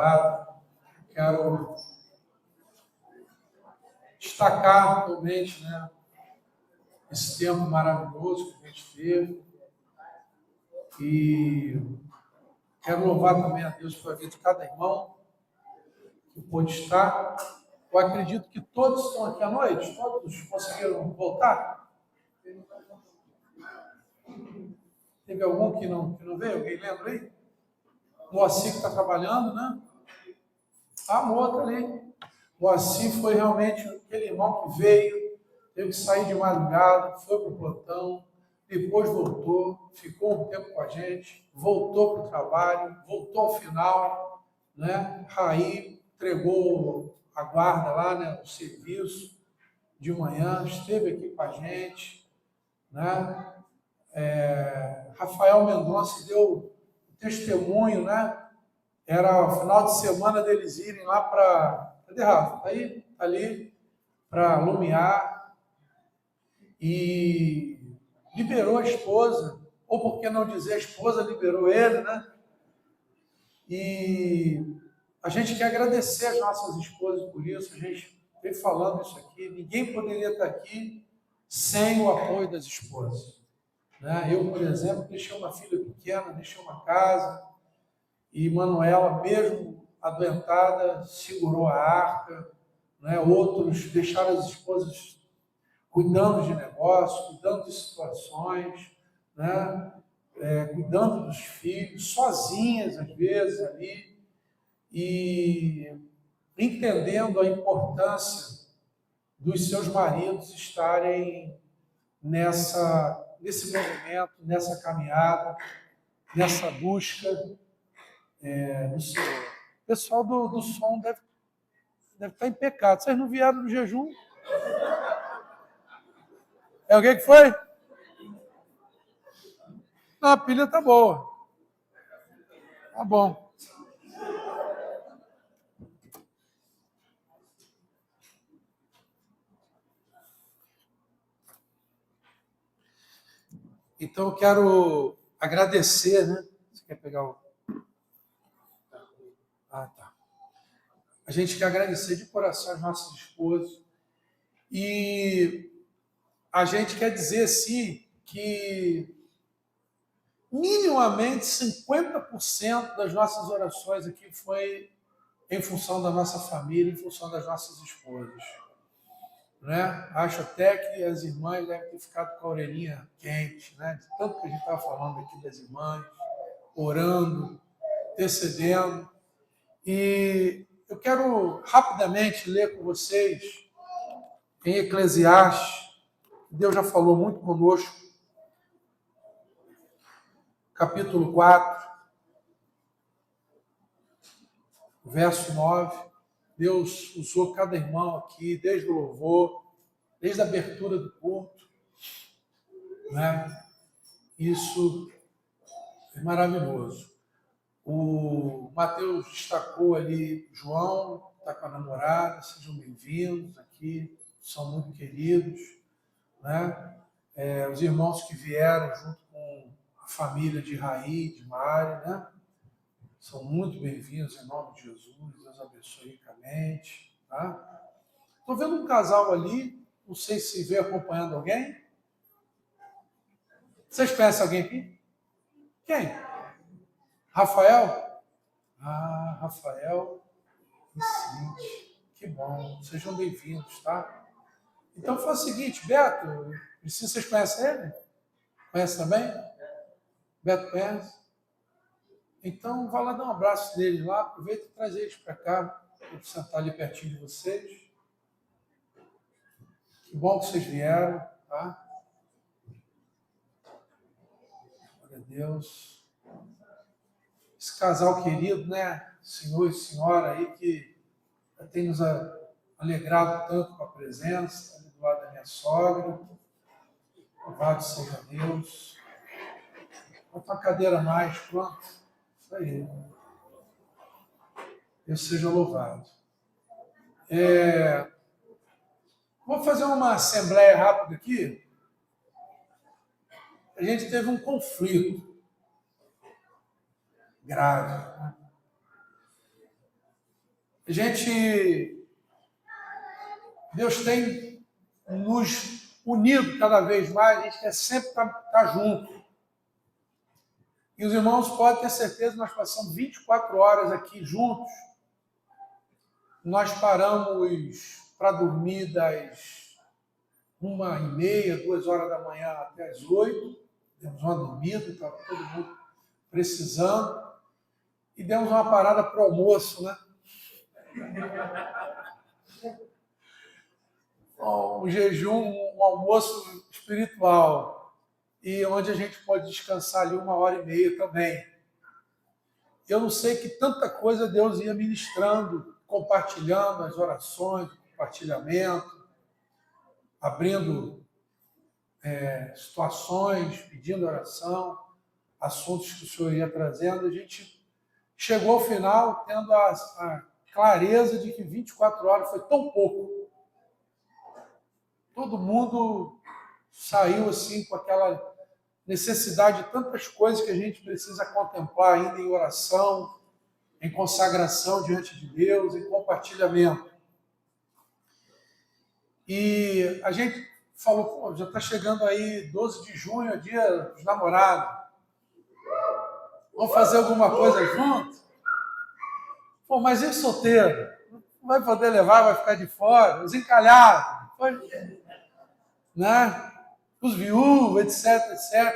louvado. Quero destacar realmente, né, esse tempo maravilhoso que a gente teve. E quero louvar também a Deus pela vida de cada irmão que pôde estar. Eu acredito que todos estão aqui à noite, todos conseguiram voltar. Teve algum que não veio? Alguém lembra aí? O Moacir que está trabalhando, né? Ah, o outro ali. O Moacir foi realmente aquele irmão que veio, teve que sair de madrugada, foi para o plantão, depois voltou, ficou um tempo com a gente, voltou para o trabalho, voltou ao final, né? Raí entregou a guarda lá, né? O serviço de manhã, esteve aqui com a gente, né? Rafael Mendonça deu testemunho, né? Era o final de semana deles irem lá para... Cadê, Rafa? Aí, ali, para Lumiar, e liberou a esposa, ou por que não dizer, a esposa liberou ele, né? E a gente quer agradecer as nossas esposas por isso, a gente vem falando isso aqui, ninguém poderia estar aqui sem o apoio das esposas. Né? Eu, por exemplo, deixei uma filha pequena, deixei uma casa, e Manuela, mesmo adoentada, segurou a arca, né? Outros deixaram as esposas cuidando de negócios, cuidando de situações, né? Cuidando dos filhos, sozinhas às vezes ali, e entendendo a importância dos seus maridos estarem nesse movimento, nessa caminhada, nessa busca do Senhor. O pessoal do som deve estar em pecado. Vocês não vieram no jejum? É alguém que foi? Não, a pilha tá boa. Tá bom. Então eu quero agradecer, né? Você quer pegar o... Ah, tá. A gente quer agradecer de coração as nossas esposas. E a gente quer dizer, sim, que minimamente 50% das nossas orações aqui foi em função da nossa família, em função das nossas esposas. Né? Acho até que as irmãs devem ter ficado com a orelhinha quente, né? De tanto que a gente estava falando aqui das irmãs, orando, intercedendo. E eu quero rapidamente ler com vocês em Eclesiastes, Deus já falou muito conosco, capítulo 4, verso 9. Deus usou cada irmão aqui, desde o louvor, desde a abertura do culto. Né? Isso é maravilhoso. O Mateus destacou ali, João, está com a namorada, sejam bem-vindos aqui, são muito queridos. Né? Os irmãos que vieram junto com a família de Raí, de Mari, né? São muito bem-vindos em nome de Jesus, Deus abençoe ricamente. Tá? Estou vendo um casal ali, não sei se veio acompanhando alguém. Vocês conhecem alguém aqui? Quem? Rafael? Ah, Rafael e Cintia. Que bom, sejam bem-vindos, tá? Então faz o seguinte, Beto, vocês conhecem ele? Conhece também? Beto conhece? Então vá lá dar um abraço nele lá, aproveita e traz eles para cá, para sentar ali pertinho de vocês. Que bom que vocês vieram, tá? Glória a Deus. Esse casal querido, né? Senhor e senhora aí que tem nos alegrado tanto com a presença, ali do lado da minha sogra. Louvado seja Deus. Bota uma cadeira a mais, pronto. Isso aí. Deus seja louvado. Vou fazer uma assembleia rápida aqui. A gente teve um conflito grave. Deus tem nos unido cada vez mais, a gente quer sempre estar junto. E os irmãos podem ter certeza, nós passamos 24 horas aqui juntos. Nós paramos para dormir das 1h30, 2 horas da manhã até as 8. Demos uma dormida, estava todo mundo precisando. E demos uma parada para o almoço, né? Um jejum, um almoço espiritual. E onde a gente pode descansar ali 1h30 também. Eu não sei que tanta coisa Deus ia ministrando, compartilhando as orações, compartilhamento, abrindo situações, pedindo oração, assuntos que o Senhor ia trazendo. A gente chegou ao final tendo a clareza de que 24 horas foi tão pouco. Todo mundo saiu assim com aquela necessidade de tantas coisas que a gente precisa contemplar ainda em oração, em consagração diante de Deus, em compartilhamento. E a gente falou, pô, já está chegando aí 12 de junho, é dia dos namorados. Vamos fazer alguma coisa junto? Pô, mas e solteiro? Não vai poder levar, vai ficar de fora. Os encalhados, né? Os viúvos, etc, etc.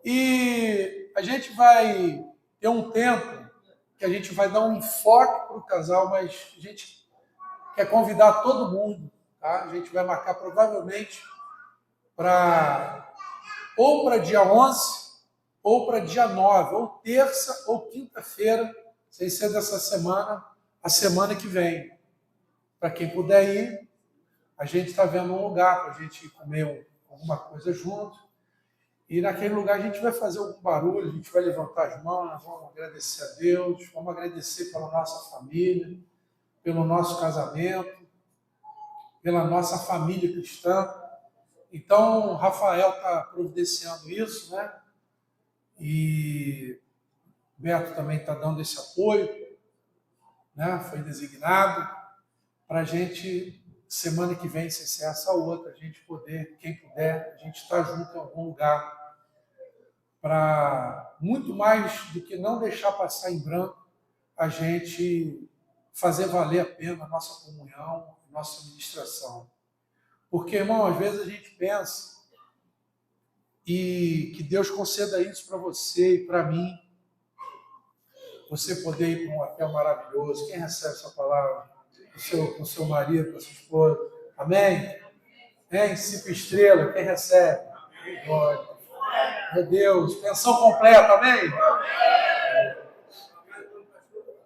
E a gente vai ter um tempo que a gente vai dar um enfoque para o casal, mas a gente quer convidar todo mundo, tá? A gente vai marcar provavelmente ou para dia 11, ou para dia 9, ou terça ou quinta-feira, sem ser dessa semana, a semana que vem. Para quem puder ir, a gente está vendo um lugar para a gente comer alguma coisa junto. E naquele lugar a gente vai fazer algum barulho, a gente vai levantar as mãos, vamos agradecer a Deus, vamos agradecer pela nossa família, pelo nosso casamento, pela nossa família cristã. Então, o Rafael está providenciando isso, né? E o Beto também está dando esse apoio, né? Foi designado para a gente, semana que vem, se ser essa outra, a gente poder, quem puder, a gente estar junto em algum lugar para, muito mais do que não deixar passar em branco, a gente fazer valer a pena a nossa comunhão, a nossa ministração. Porque, irmão, às vezes a gente pensa, e que Deus conceda isso para você e para mim, você poder ir para um hotel maravilhoso. Quem recebe essa palavra? Com o seu marido, com a sua esposa. Amém? 5 estrelas, quem recebe? Glória. Meu Deus, pensão completa, amém?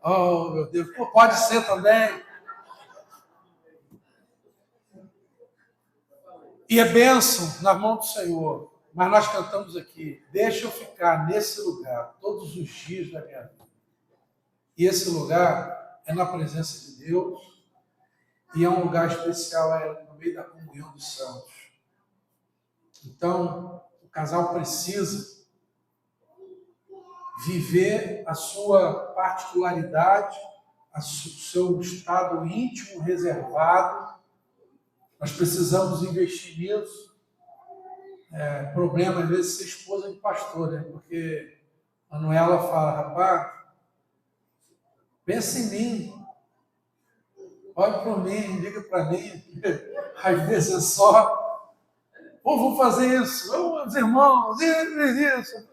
Oh, meu Deus, pô, pode ser também. E é bênção na mão do Senhor. Mas nós cantamos aqui, deixa eu ficar nesse lugar todos os dias da minha vida. E esse lugar é na presença de Deus e é um lugar especial, é no meio da comunhão dos santos. Então, o casal precisa viver a sua particularidade, o seu estado íntimo reservado. Nós precisamos investir nisso. Problema, às vezes, ser esposa de pastor, né? Porque a Manuela fala, rapaz, pensa em mim, olhe por mim, liga para mim. Às vezes é só, pô, vou fazer isso, os irmãos, isso.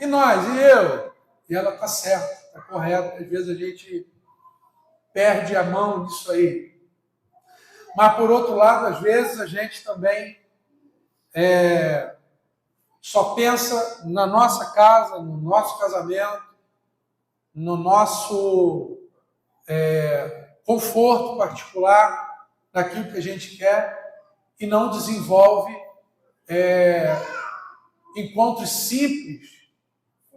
E nós, e eu? E ela está certa, está correta. Às vezes a gente perde a mão nisso aí. Mas, por outro lado, às vezes a gente também só pensa na nossa casa, no nosso casamento, no nosso conforto particular, naquilo que a gente quer, e não desenvolve encontros simples,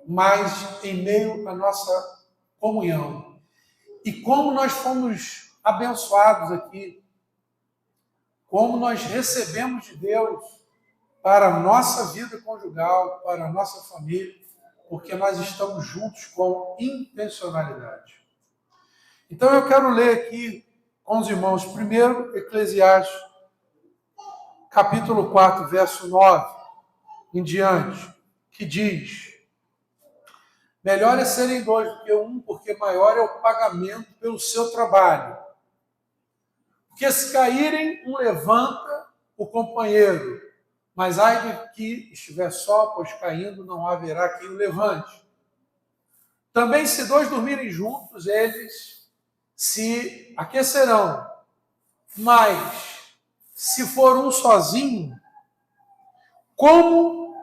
mas em meio à nossa comunhão. E como nós fomos abençoados aqui, como nós recebemos de Deus para a nossa vida conjugal, para a nossa família, porque nós estamos juntos com intencionalidade. Então eu quero ler aqui com os irmãos, primeiro, Eclesiastes, capítulo 4, verso 9 em diante, que diz: melhor é serem dois do que um, porque maior é o pagamento pelo seu trabalho. Porque se caírem, um levanta o companheiro, mas ai de que estiver só, pois caindo não haverá quem o levante. Também se dois dormirem juntos, eles se aquecerão. Mas se for um sozinho, como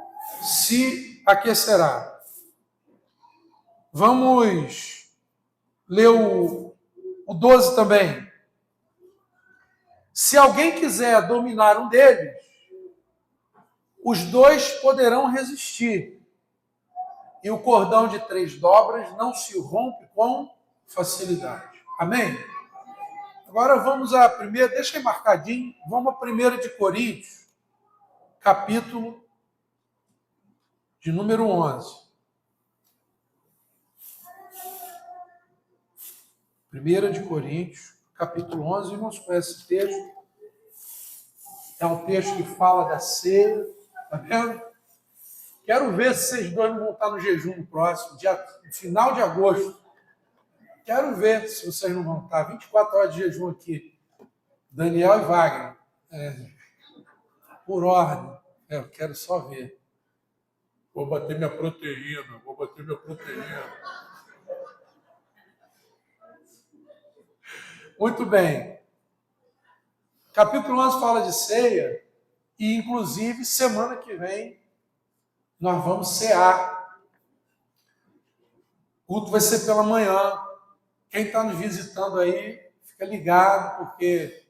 se aquecerá? Vamos ler o 12 também. Se alguém quiser dominar um deles, os dois poderão resistir. E o cordão de 3 dobras não se rompe com facilidade. Amém? Agora vamos à primeira, deixa aí marcadinho, vamos a 1 de Coríntios, capítulo de número 11. 1 de Coríntios, capítulo 11, irmãos, conhece esse texto? É um texto que fala da ceia, tá vendo? Quero ver se vocês dois não vão estar no jejum no próximo, final de agosto. Quero ver se vocês não vão estar. 24 horas de jejum aqui. Daniel e Wagner. Por ordem. Eu quero só ver. Vou bater minha proteína. Muito bem. Capítulo 11 fala de ceia. E, inclusive, semana que vem, nós vamos cear. O culto vai ser pela manhã. Quem está nos visitando aí, fica ligado, porque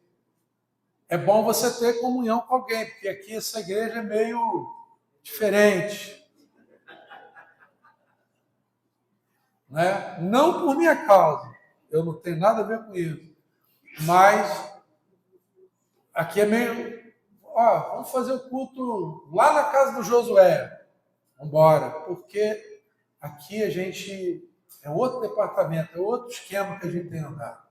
é bom você ter comunhão com alguém, porque aqui essa igreja é meio diferente. Né? Não por minha causa, eu não tenho nada a ver com isso. Mas aqui é meio... vamos fazer o culto lá na casa do Josué. Vamos embora, porque aqui a gente... é outro departamento, é outro esquema que a gente tem andado.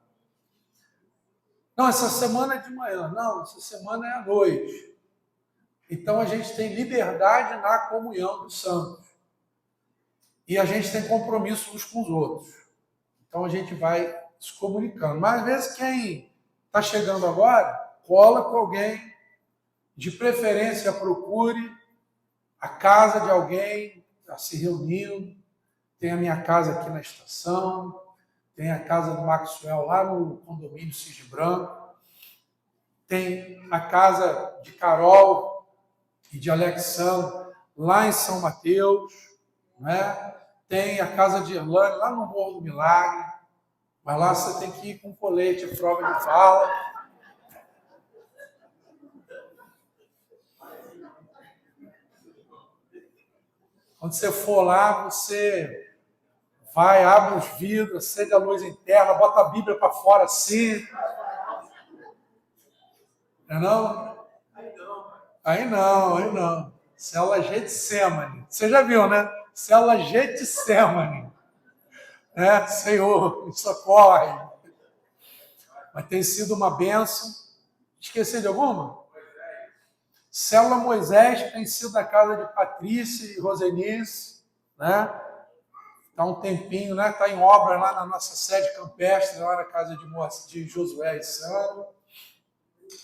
Não, essa semana é de manhã. Não, essa semana é à noite. Então a gente tem liberdade na comunhão dos santos. E a gente tem compromisso uns com os outros. Então a gente vai se comunicando. Mas às vezes quem está chegando agora, cola com alguém. De preferência, procure a casa de alguém, está se reunindo. Tem a minha casa aqui na estação. Tem a casa do Maxwell lá no condomínio Cisne Branco. Tem a casa de Carol e de Alexandre lá em São Mateus. Né? Tem a casa de Irlande lá no Morro do Milagre. Mas lá você tem que ir com colete, a prova de fala. Quando você for lá, você vai, abre os vidros, acende a luz interna, bota a Bíblia para fora assim. Não é não? Aí não. Célula Getsemane. Você já viu, né? Célula Getsemane. Né? Senhor, me socorre. Mas tem sido uma bênção. Esqueci de alguma? Célula Moisés, que tem sido na casa de Patrícia e Rosenice, né? Está um tempinho, né? Está em obra lá na nossa sede campestre, lá na casa de Josué e Sandro.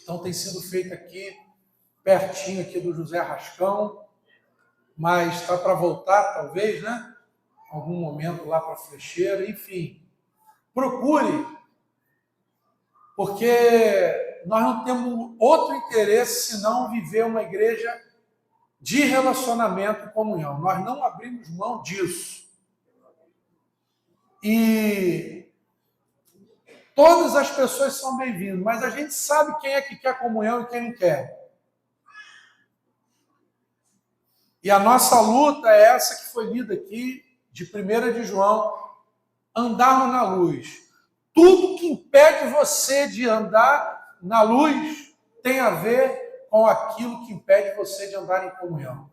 Então tem sido feito aqui, pertinho aqui do José Rascão, mas está para voltar, talvez, né? Algum momento lá para a Flecheira, enfim. Procure, porque nós não temos outro interesse senão viver uma igreja de relacionamento e comunhão. Nós não abrimos mão disso. E todas as pessoas são bem-vindas, mas a gente sabe quem é que quer comunhão e quem não quer. E a nossa luta é essa que foi lida aqui, de 1 de João, andarmos na luz. Tudo que impede você de andar na luz tem a ver com aquilo que impede você de andar em comunhão.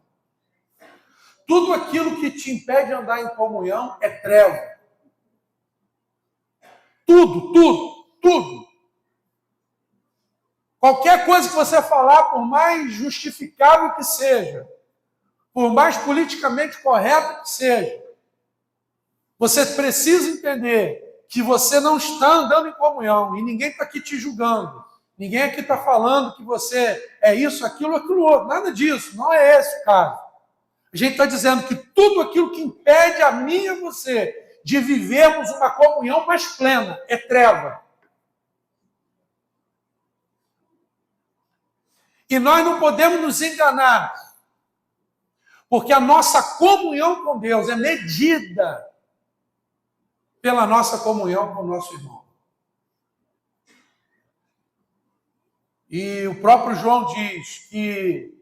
Tudo aquilo que te impede de andar em comunhão é treva. Tudo, tudo, tudo. Qualquer coisa que você falar, por mais justificável que seja, por mais politicamente correto que seja, você precisa entender que você não está andando em comunhão e ninguém está aqui te julgando. Ninguém aqui está falando que você é isso, aquilo outro. Nada disso, não é esse o caso. A gente está dizendo que tudo aquilo que impede a mim e a você de vivermos uma comunhão mais plena é treva. E nós não podemos nos enganar, porque a nossa comunhão com Deus é medida pela nossa comunhão com o nosso irmão. E o próprio João diz que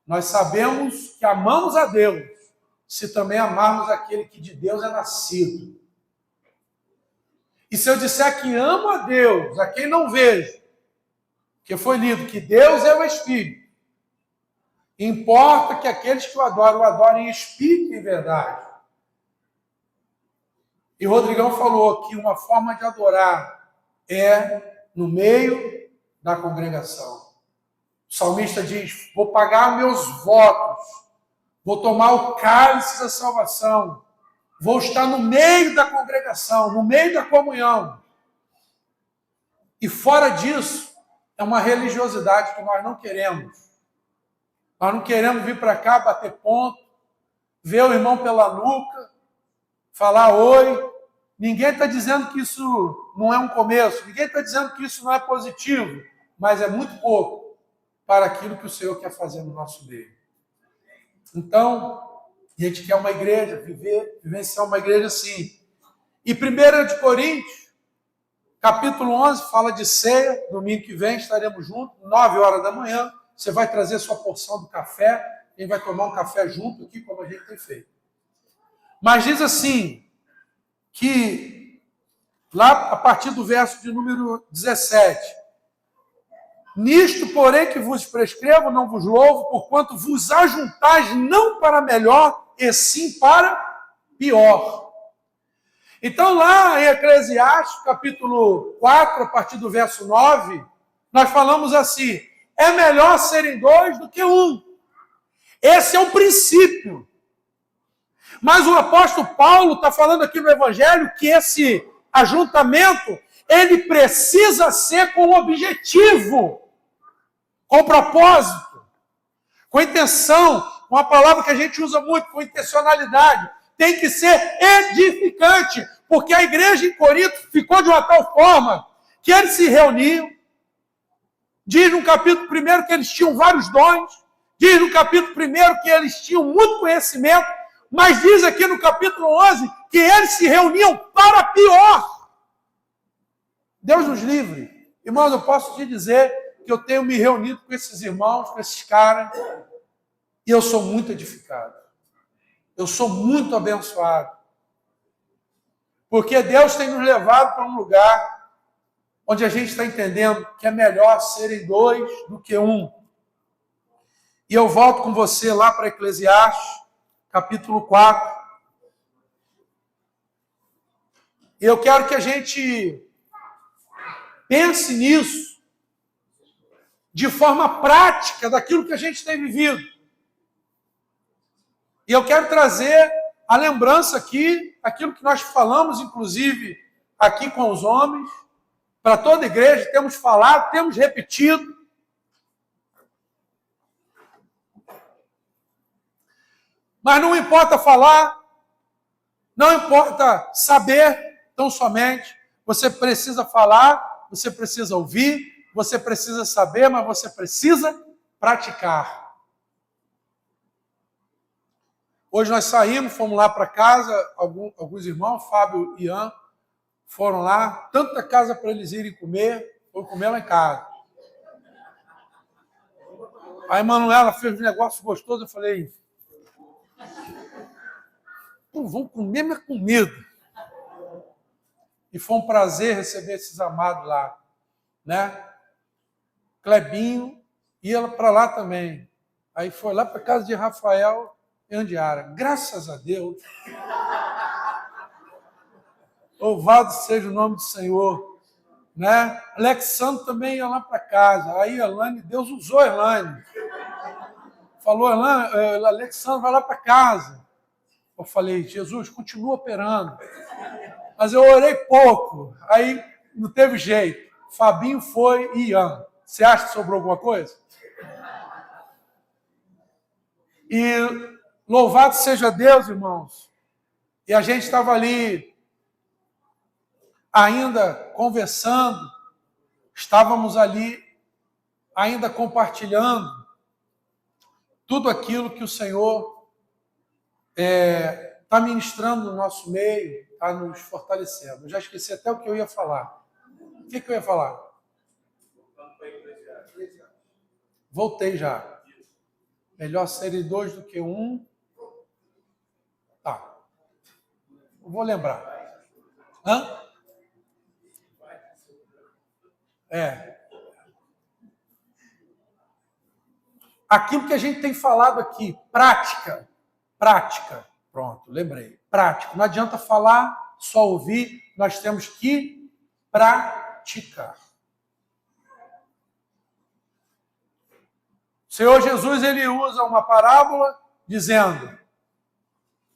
nós sabemos que amamos a Deus, se também amarmos aquele que de Deus é nascido. E se eu disser que amo a Deus, a quem não vejo, que foi lido que Deus é o Espírito, importa que aqueles que o adorem em espírito e em verdade. E o Rodrigão falou que uma forma de adorar é no meio da congregação. O salmista diz: vou pagar meus votos, vou tomar o cálice da salvação, vou estar no meio da congregação, no meio da comunhão. E fora disso, é uma religiosidade que nós não queremos. Nós não queremos vir para cá, bater ponto, ver o irmão pela nuca, falar oi. Ninguém está dizendo que isso não é um começo, ninguém está dizendo que isso não é positivo, mas é muito pouco para aquilo que o Senhor quer fazer no nosso meio. Então, a gente quer uma igreja, vivenciar uma igreja assim. E 1 de Coríntios, capítulo 11, fala de ceia. Domingo que vem estaremos juntos, 9 horas da manhã. Você vai trazer sua porção do café, a gente vai tomar um café junto aqui, como a gente tem feito. Mas diz assim, que lá a partir do verso de número 17, nisto, porém, que vos prescrevo, não vos louvo, porquanto vos ajuntais não para melhor, e sim para pior. Então, lá em Eclesiastes, capítulo 4, a partir do verso 9, nós falamos assim: é melhor serem dois do que um. Esse é o princípio. Mas o apóstolo Paulo está falando aqui no Evangelho que esse ajuntamento, ele precisa ser com objetivo, com propósito, com intenção, com a palavra que a gente usa muito, com intencionalidade. Tem que ser edificante, porque a igreja em Corinto ficou de uma tal forma que eles se reuniam. Diz no capítulo 1 que eles tinham vários dons, diz no capítulo 1 que eles tinham muito conhecimento, mas diz aqui no capítulo 11 que eles se reuniam para pior. Deus nos livre. Irmãos, eu posso te dizer que eu tenho me reunido com esses irmãos, com esses caras, e eu sou muito edificado. Eu sou muito abençoado. Porque Deus tem nos levado para um lugar onde a gente está entendendo que é melhor serem dois do que um. E eu volto com você lá para Eclesiastes, capítulo 4. E eu quero que a gente pense nisso de forma prática daquilo que a gente tem vivido. E eu quero trazer a lembrança aqui, aquilo que nós falamos, inclusive, aqui com os homens, para toda a igreja, temos falado, temos repetido. Mas não importa falar, não importa saber, tão somente. Você precisa falar, você precisa ouvir, você precisa saber, mas você precisa praticar. Hoje nós saímos, fomos lá para casa, alguns irmãos, Fábio e Ian, foram lá, tanta casa para eles irem comer, foram comer lá em casa. A Emanuela fez um negócio gostoso, eu falei, pô, vão comer minha comida. E foi um prazer receber esses amados lá, né? Clebinho ia para lá também. Aí foi lá para a casa de Rafael e Andiara. Graças a Deus. Louvado seja o nome do Senhor. Né? Alexandre também ia lá para casa. Aí Elane, Deus usou Elane. Falou, Elane, Alexandre, vai lá para casa. Eu falei, Jesus, continua operando. Mas eu orei pouco. Aí não teve jeito. Fabinho foi e Ian. Você acha que sobrou alguma coisa? E louvado seja Deus, irmãos. E a gente estava ali ainda conversando, estávamos ali ainda compartilhando tudo aquilo que o Senhor está ministrando no nosso meio, está nos fortalecendo. Eu já esqueci até o que eu ia falar. O que eu ia falar? Voltei já. Melhor serem dois do que um. Tá. Eu vou lembrar. Hã? Aquilo que a gente tem falado aqui, prática. Pronto, lembrei. Prático. Não adianta falar, só ouvir, nós temos que praticar. O Senhor Jesus, ele usa uma parábola dizendo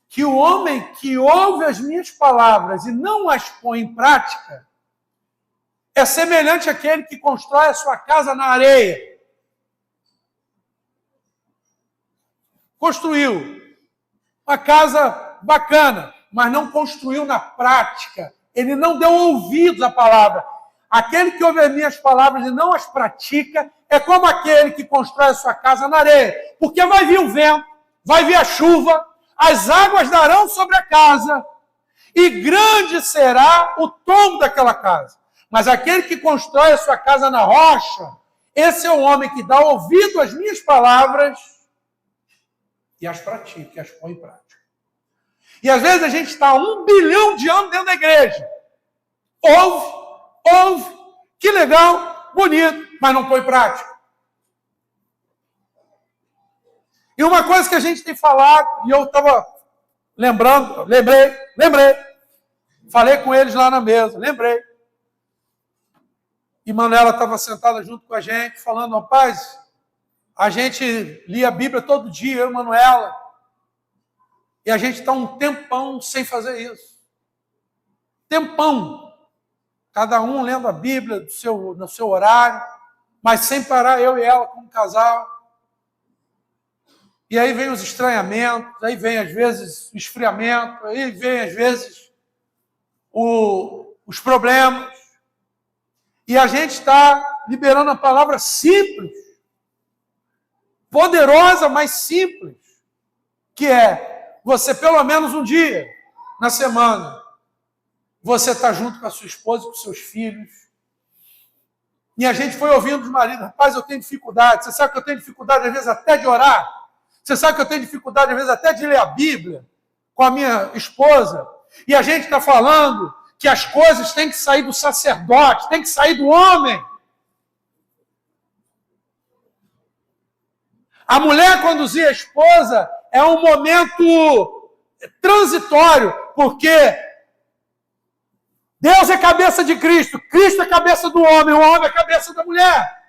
que o homem que ouve as minhas palavras e não as põe em prática é semelhante àquele que constrói a sua casa na areia. Construiu uma casa bacana, mas não construiu na prática. Ele não deu ouvidos à palavra. Aquele que ouve as minhas palavras e não as pratica é como aquele que constrói a sua casa na areia. Porque vai vir o vento, vai vir a chuva, as águas darão sobre a casa e grande será o tombo daquela casa. Mas aquele que constrói a sua casa na rocha, esse é o homem que dá ouvido às minhas palavras e as pratica, e as põe em prática. E às vezes a gente está há 1 bilhão de anos dentro da igreja. Ouve, que legal, bonito, mas não põe em prática. E uma coisa que a gente tem falado, e eu estava lembrei, falei com eles lá na mesa, lembrei. E Manuela estava sentada junto com a gente, falando, rapaz, a gente lia a Bíblia todo dia, eu e Manuela, e a gente está um tempão sem fazer isso. Tempão. Cada um lendo a Bíblia no seu horário, mas sem parar, eu e ela como casal. E aí vem os estranhamentos, aí vem às vezes o esfriamento, aí vem às vezes os problemas. E a gente está liberando a palavra simples, poderosa, mas simples, que é você pelo menos um dia na semana, você está junto com a sua esposa e com seus filhos. E a gente foi ouvindo os maridos, rapaz, eu tenho dificuldade, você sabe que eu tenho dificuldade às vezes até de orar, você sabe que eu tenho dificuldade às vezes até de ler a Bíblia com a minha esposa, e a gente está falando que as coisas têm que sair do sacerdote, têm que sair do homem. A mulher conduzir a esposa é um momento transitório, porque Deus é cabeça de Cristo, Cristo é cabeça do homem, o homem é cabeça da mulher.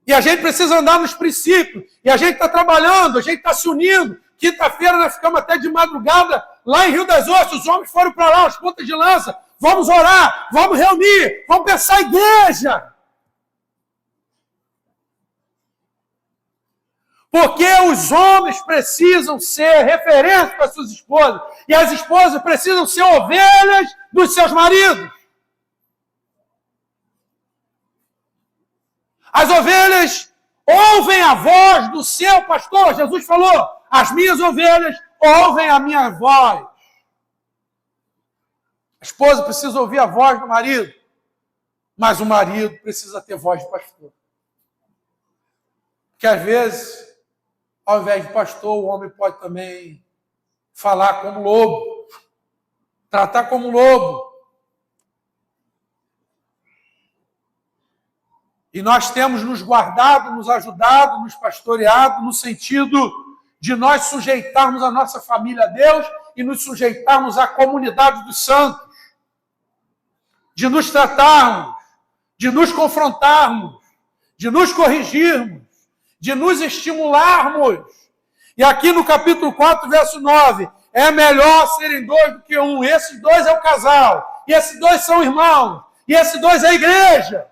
E a gente precisa andar nos princípios, e a gente está trabalhando, a gente está se unindo. Quinta-feira nós ficamos até de madrugada lá em Rio das Ostras, os homens foram para lá, os pontas de lança. Vamos orar, vamos reunir, vamos pensar a igreja. Porque os homens precisam ser referências para suas esposas, e as esposas precisam ser ovelhas dos seus maridos. As ovelhas ouvem a voz do seu pastor. Jesus falou, as minhas ovelhas ouvem a minha voz. A esposa precisa ouvir a voz do marido, mas o marido precisa ter voz de pastor. Porque às vezes, ao invés de pastor, o homem pode também falar como lobo, tratar como lobo. E nós temos nos guardado, nos ajudado, nos pastoreado, no sentido de nós sujeitarmos a nossa família a Deus e nos sujeitarmos à comunidade dos santos, de nos tratarmos, de nos confrontarmos, de nos corrigirmos, de nos estimularmos. E aqui no capítulo 4, verso 9, é melhor serem dois do que um. E esses dois é o casal, e esses dois são irmãos, e esses dois é a igreja.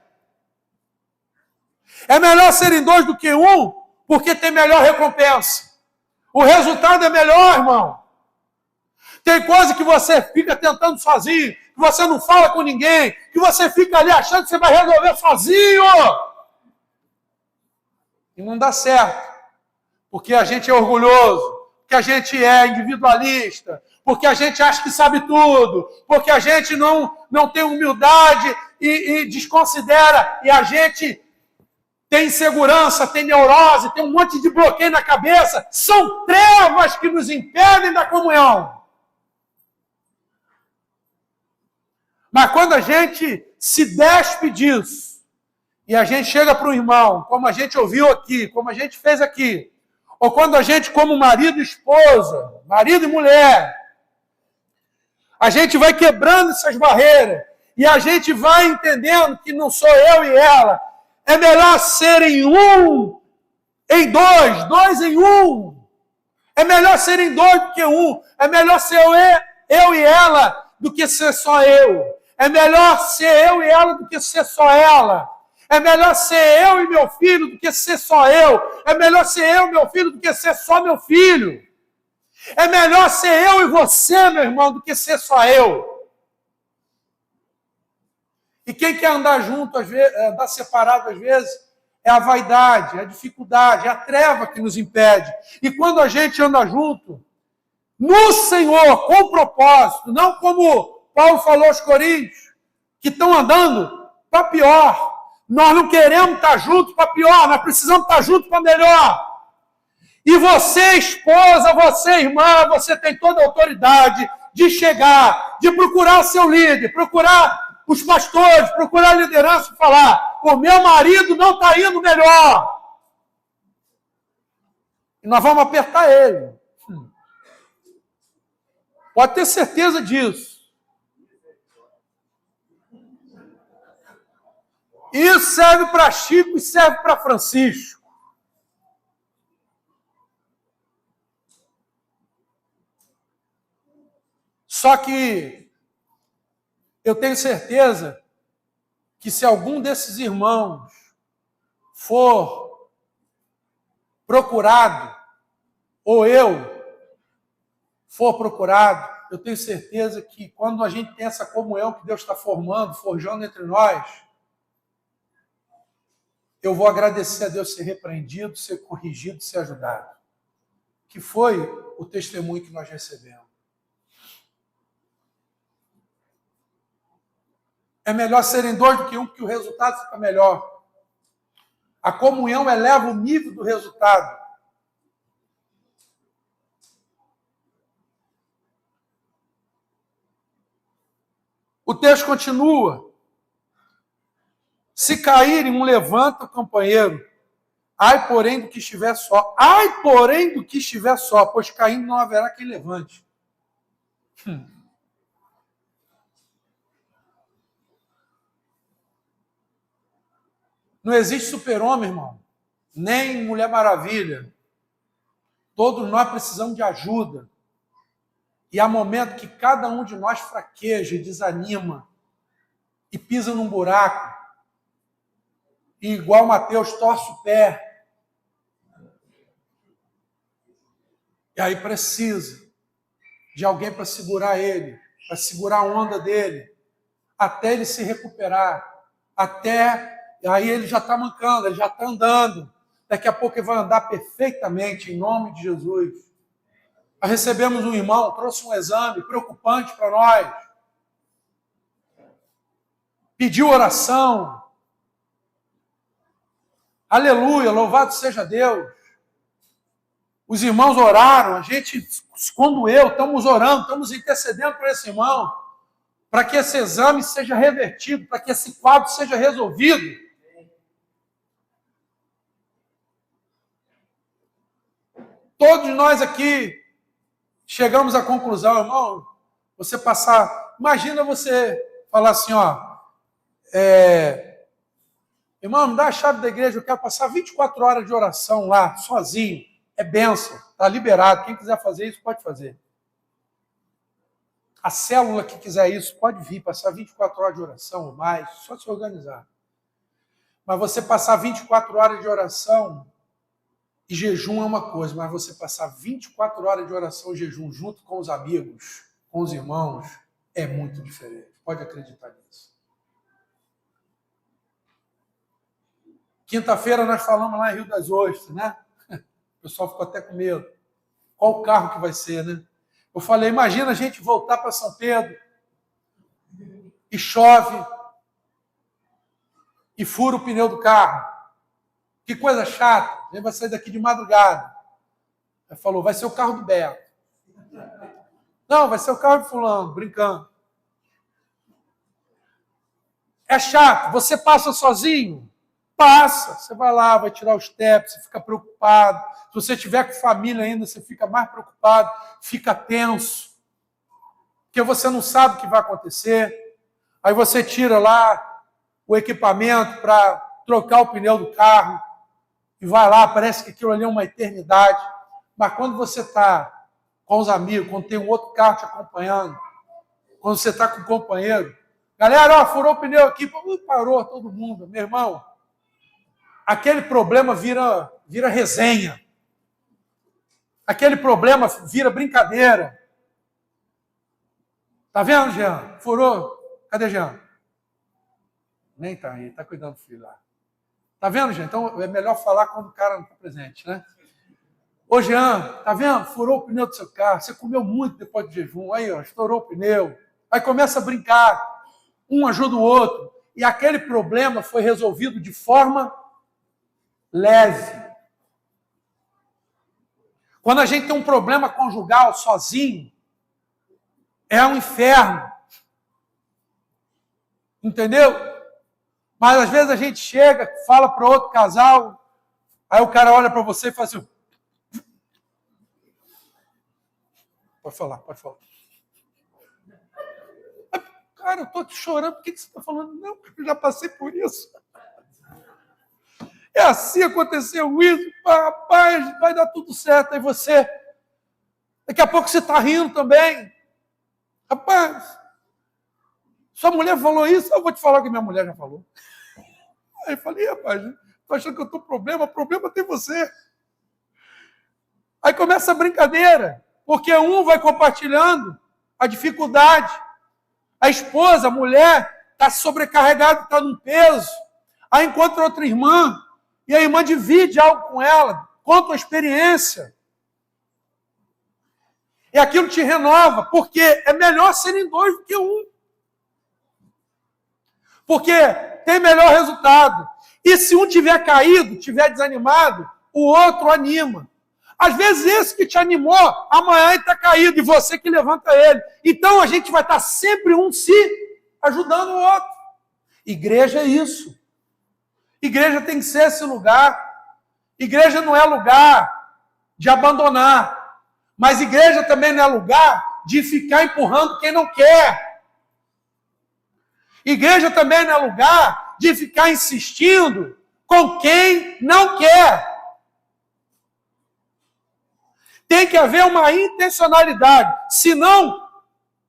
É melhor serem dois do que um, porque tem melhor recompensa. O resultado é melhor, irmão. Tem coisa que você fica tentando sozinho, que você não fala com ninguém, que você fica ali achando que você vai resolver sozinho. E não dá certo. Porque a gente é orgulhoso, porque a gente é individualista, porque a gente acha que sabe tudo, porque a gente não tem humildade e desconsidera, e a gente tem insegurança, tem neurose, tem um monte de bloqueio na cabeça. São trevas que nos impedem da comunhão. Mas quando a gente se despe disso, e a gente chega para o irmão, como a gente ouviu aqui, como a gente fez aqui, ou quando a gente, como marido e esposa, marido e mulher, a gente vai quebrando essas barreiras, e a gente vai entendendo que não sou eu e ela, é melhor serem um em dois, dois em um. É melhor serem dois do que um. É melhor ser eu e ela do que ser só eu. É melhor ser eu e ela do que ser só ela. É melhor ser eu e meu filho do que ser só eu. É melhor ser eu e meu filho do que ser só meu filho. É melhor ser eu e você, meu irmão, do que ser só eu. E quem quer andar junto, às vezes, andar separado às vezes, é a vaidade, é a dificuldade, é a treva que nos impede. E quando a gente anda junto, no Senhor, com propósito, não como Paulo falou aos Coríntios, que estão andando para pior. Nós não queremos estar juntos para pior, nós precisamos estar juntos para melhor. E você, esposa, você, irmã, você tem toda a autoridade de chegar, de procurar o seu líder, procurar os pastores, procurar a liderança e falar: o meu marido não está indo melhor. E nós vamos apertar ele. Pode ter certeza disso. Isso serve para Chico e serve para Francisco. Só que eu tenho certeza que se algum desses irmãos for procurado, ou eu for procurado, eu tenho certeza que quando a gente tem essa comunhão que Deus está formando, forjando entre nós, eu vou agradecer a Deus ser repreendido, ser corrigido, ser ajudado. Que foi o testemunho que nós recebemos. É melhor serem dois do que um, porque o resultado fica melhor. A comunhão eleva o nível do resultado. O texto continua. Se caírem, um levanta o companheiro. Ai, porém, do que estiver só. Ai, porém, do que estiver só, pois caindo não haverá quem levante. Não existe super-homem, irmão. Nem Mulher Maravilha. Todos nós precisamos de ajuda. E há momento que cada um de nós fraqueja e desanima e pisa num buraco. E igual Mateus torce o pé. E aí precisa de alguém para segurar ele, para segurar a onda dele, até ele se recuperar, aí ele já está mancando, ele já está andando. Daqui a pouco ele vai andar perfeitamente, em nome de Jesus. Nós recebemos um irmão, trouxe um exame preocupante para nós. Pediu oração. Aleluia, louvado seja Deus. Os irmãos oraram, a gente, quando estamos orando, estamos intercedendo por esse irmão, para que esse exame seja revertido, para que esse quadro seja resolvido. Todos nós aqui chegamos à conclusão, irmão, você passar... Imagina você falar assim, ó, irmão, me dá a chave da igreja, eu quero passar 24 horas de oração lá, sozinho. É bênção, está liberado. Quem quiser fazer isso, pode fazer. A célula que quiser isso, pode vir, passar 24 horas de oração ou mais, só se organizar. Mas você passar 24 horas de oração e jejum é uma coisa, mas você passar 24 horas de oração e jejum junto com os amigos, com os irmãos, é muito diferente. Pode acreditar nisso. Quinta-feira nós falamos lá em Rio das Ostras, né? O pessoal ficou até com medo. Qual o carro que vai ser, né? Eu falei, imagina a gente voltar para São Pedro e chove e fura o pneu do carro. Que coisa chata. A gente vai sair daqui de madrugada. Ele falou, vai ser o carro do Beto. Não, vai ser o carro de fulano, brincando. É chato. Você passa sozinho? Passa. Você vai lá, vai tirar os steps, você fica preocupado. Se você tiver com família ainda, você fica mais preocupado, fica tenso. Porque você não sabe o que vai acontecer. Aí você tira lá o equipamento para trocar o pneu do carro e vai lá, parece que aquilo ali é uma eternidade. Mas quando você está com os amigos, quando tem um outro carro te acompanhando, quando você está com o companheiro, galera, ó, furou o pneu aqui, parou todo mundo. Meu irmão, aquele problema vira resenha. Aquele problema vira brincadeira. Tá vendo, Jean? Furou? Cadê Jean? Nem tá aí, tá cuidando do filho lá. Tá vendo, Jean? Então é melhor falar quando o cara não está presente, né? Ô, Jean, tá vendo? Furou o pneu do seu carro, você comeu muito depois do jejum, aí, ó, estourou o pneu. Aí começa a brincar, um ajuda o outro, e aquele problema foi resolvido de forma leve. Quando a gente tem um problema conjugal sozinho, é um inferno. Entendeu? Mas às vezes a gente chega, fala para outro casal, aí o cara olha para você e fala assim, pode falar. Cara, eu estou te chorando, por que você está falando? Não, eu já passei por isso. É assim, aconteceu isso, rapaz, vai dar tudo certo. Aí você, daqui a pouco você está rindo também. Rapaz, sua mulher falou isso, eu vou te falar o que minha mulher já falou. Aí eu falei, rapaz, estou achando que eu estou com problema, o problema tem você. Aí começa a brincadeira, porque um vai compartilhando a dificuldade. A esposa, a mulher, está sobrecarregada, está num peso. Aí encontra outra irmã, e a irmã divide algo com ela, conta uma experiência. E aquilo te renova, porque é melhor serem dois do que um. Porque tem melhor resultado. E se um tiver caído, tiver desanimado, o outro anima. Às vezes esse que te animou, amanhã ele está caído e você que levanta ele. Então a gente vai estar sempre um se ajudando o outro. Igreja é isso. Igreja tem que ser esse lugar. Igreja não é lugar de abandonar. Mas igreja também não é lugar de ficar empurrando quem não quer. Igreja também não é lugar de ficar insistindo com quem não quer. Tem que haver uma intencionalidade. Senão,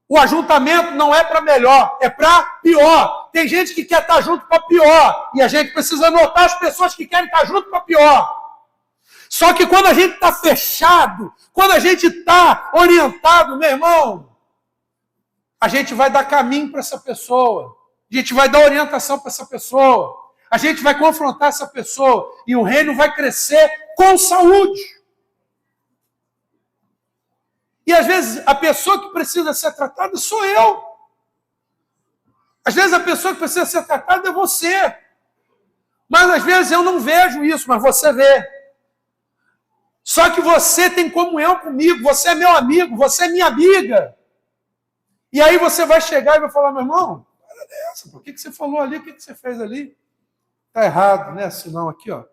o ajuntamento não é para melhor, é para pior. Tem gente que quer estar junto para pior. E a gente precisa notar as pessoas que querem estar junto para pior. Só que quando a gente está fechado, quando a gente está orientado, meu irmão, a gente vai dar caminho para essa pessoa. A gente vai dar orientação para essa pessoa. A gente vai confrontar essa pessoa. E o reino vai crescer com saúde. E às vezes a pessoa que precisa ser tratada sou eu. Às vezes a pessoa que precisa ser tratada é você. Mas às vezes eu não vejo isso, mas você vê. Só que você tem comunhão comigo, você é meu amigo, você é minha amiga. E aí você vai chegar e vai falar, meu irmão, para dessa, por que você falou ali, o que você fez ali? Está errado, né? Senão aqui, ó.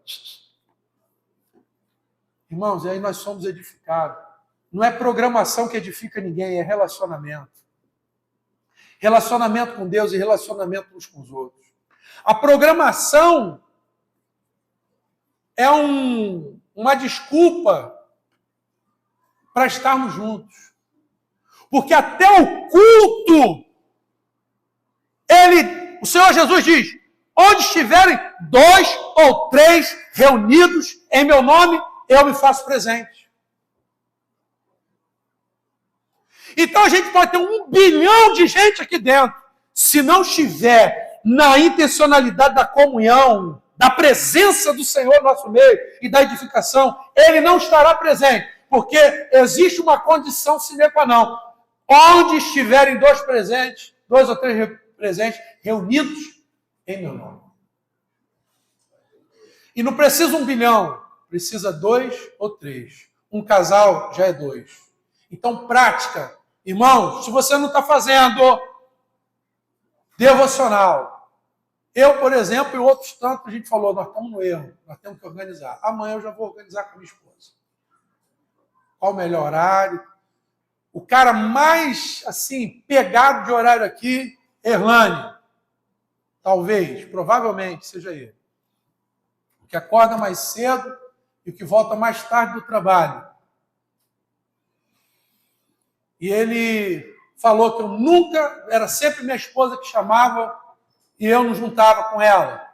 Irmãos, e aí nós somos edificados. Não é programação que edifica ninguém, é relacionamento. Relacionamento com Deus e relacionamento uns com os outros. A programação é uma desculpa para estarmos juntos. Porque até o culto, o Senhor Jesus diz, onde estiverem 2 ou 3 reunidos em meu nome, eu me faço presente. Então a gente pode ter 1 bilhão de gente aqui dentro. Se não estiver na intencionalidade da comunhão, da presença do Senhor no nosso meio e da edificação, ele não estará presente. Porque existe uma condição sine qua non. Onde estiverem 2 ou 3 presentes, reunidos em meu nome. E não precisa 1 bilhão, precisa 2 ou 3. Um casal já é 2. Então, prática. Irmãos, se você não está fazendo devocional, eu, por exemplo, e outros tantos, a gente falou, nós estamos no erro, nós temos que organizar. Amanhã eu já vou organizar com a minha esposa. Qual o melhor horário? O cara mais, assim, pegado de horário aqui, Erlane. Talvez, provavelmente, seja ele. O que acorda mais cedo e o que volta mais tarde do trabalho. E ele falou que eu nunca, era sempre minha esposa que chamava e eu não juntava com ela.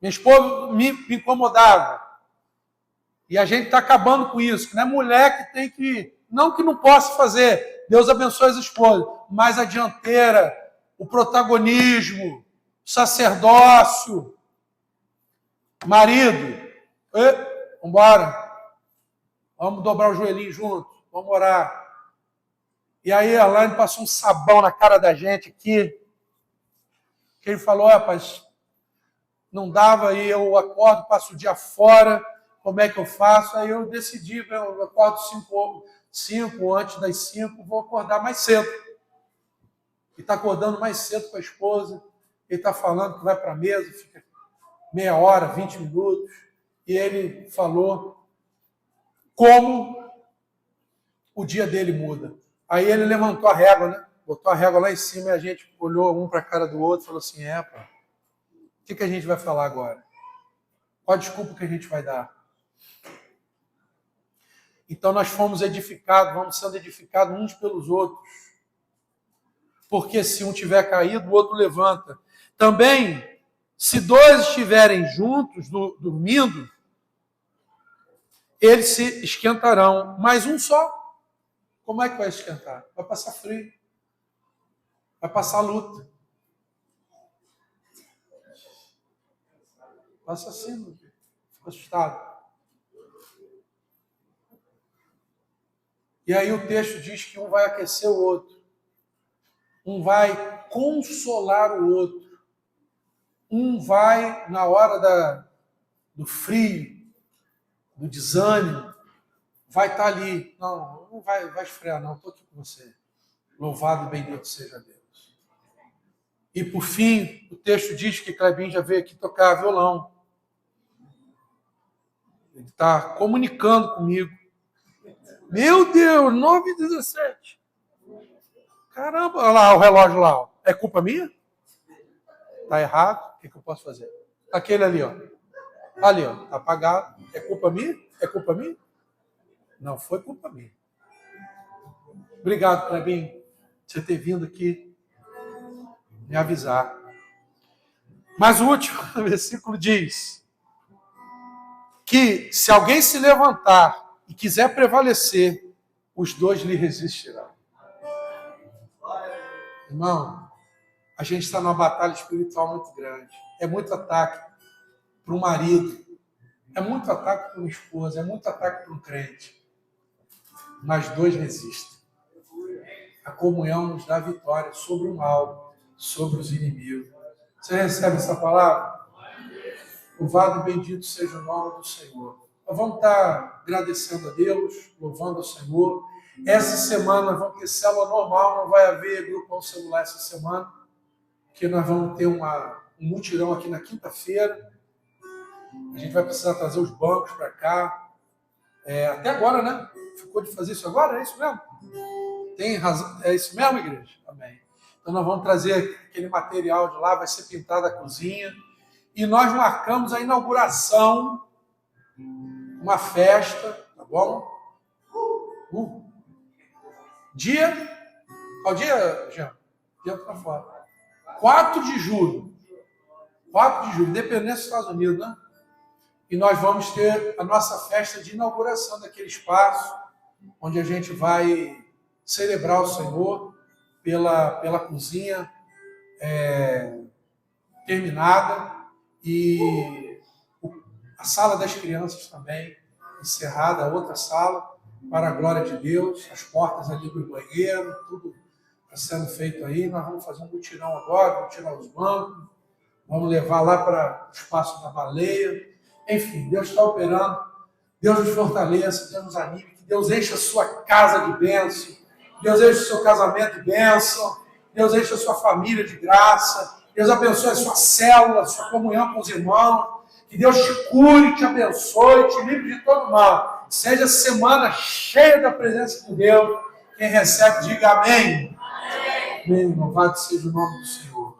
Minha esposa me incomodava. E a gente está acabando com isso, que não é mulher que tem que, não que não possa fazer, Deus abençoe as esposas, mas a dianteira, o protagonismo, o sacerdócio, marido, vamos embora, vamos dobrar o joelhinho junto, vamos orar. E aí a Laine passou um sabão na cara da gente aqui, que ele falou, rapaz, não dava, e eu acordo, passo o dia fora, como é que eu faço? Aí eu decidi, eu acordo 5 antes das 5, vou acordar mais cedo. E está acordando mais cedo com a esposa, ele está falando que vai para a mesa, fica meia hora, 20 minutos, e ele falou como o dia dele muda. Aí ele levantou a régua, né? Botou a régua lá em cima e a gente olhou um para a cara do outro e falou assim, pá, o que a gente vai falar agora? Qual a desculpa que a gente vai dar? Então nós fomos edificados, vamos sendo edificados uns pelos outros. Porque se um tiver caído, o outro levanta. Também, se 2 estiverem juntos, dormindo, eles se esquentarão. Mas um só, como é que vai esquentar? Vai passar frio. Vai passar luta. Passa assim, fica assustado. E aí o texto diz que um vai aquecer o outro. Um vai consolar o outro. Um vai, na hora do frio, do desânimo, vai estar ali. Não vai esfriar, não. Estou aqui com você. Louvado e bendito seja Deus. E por fim, o texto diz que Clebinho já veio aqui tocar violão. Ele está comunicando comigo. Meu Deus, 9h17. Caramba, olha lá o relógio lá. Ó. É culpa minha? Está errado? O que eu posso fazer? Aquele ali, ó. Ali, ó. Está apagado. É culpa minha? É culpa minha? Não foi culpa minha. Obrigado, Clebinho, por você ter vindo aqui me avisar. Mas o último versículo diz que se alguém se levantar e quiser prevalecer, os 2 lhe resistirão. Irmão, a gente está numa batalha espiritual muito grande. É muito ataque para um marido, é muito ataque para uma esposa, é muito ataque para um crente. Mas 2 resistem. A comunhão nos dá vitória sobre o mal, sobre os inimigos. Você recebe essa palavra? Louvado e bendito seja o nome do Senhor. Nós vamos estar agradecendo a Deus, louvando ao Senhor. Essa semana nós vamos ter célula normal, não vai haver grupo ao celular essa semana, porque nós vamos ter um mutirão aqui na quinta-feira. A gente vai precisar trazer os bancos para cá. Até agora, né? Ficou de fazer isso agora? É isso mesmo? Tem razão? É isso mesmo, igreja? Amém. Então nós vamos trazer aquele material de lá, vai ser pintada a cozinha. E nós marcamos a inauguração, uma festa, tá bom? Dia? Qual dia, Jean? Dia para fora. 4 de julho. 4 de julho, Independência dos Estados Unidos, né? E nós vamos ter a nossa festa de inauguração daquele espaço, onde a gente vai celebrar o Senhor pela cozinha terminada e a sala das crianças também encerrada, a outra sala, para a glória de Deus, as portas ali do banheiro, tudo está sendo feito aí. Nós vamos fazer um mutirão agora, vamos tirar os bancos, vamos levar lá para o espaço da baleia. Enfim, Deus está operando, Deus nos fortaleça, Deus nos anime, que Deus encha a sua casa de bênção, Deus enche o seu casamento de bênção, Deus enche a sua família de graça, Deus abençoe a sua célula, a sua comunhão com os irmãos, que Deus te cure, te abençoe, te livre de todo mal. Seja semana cheia da presença de Deus. Quem recebe, diga amém. Amém. Louvado seja o nome do Senhor.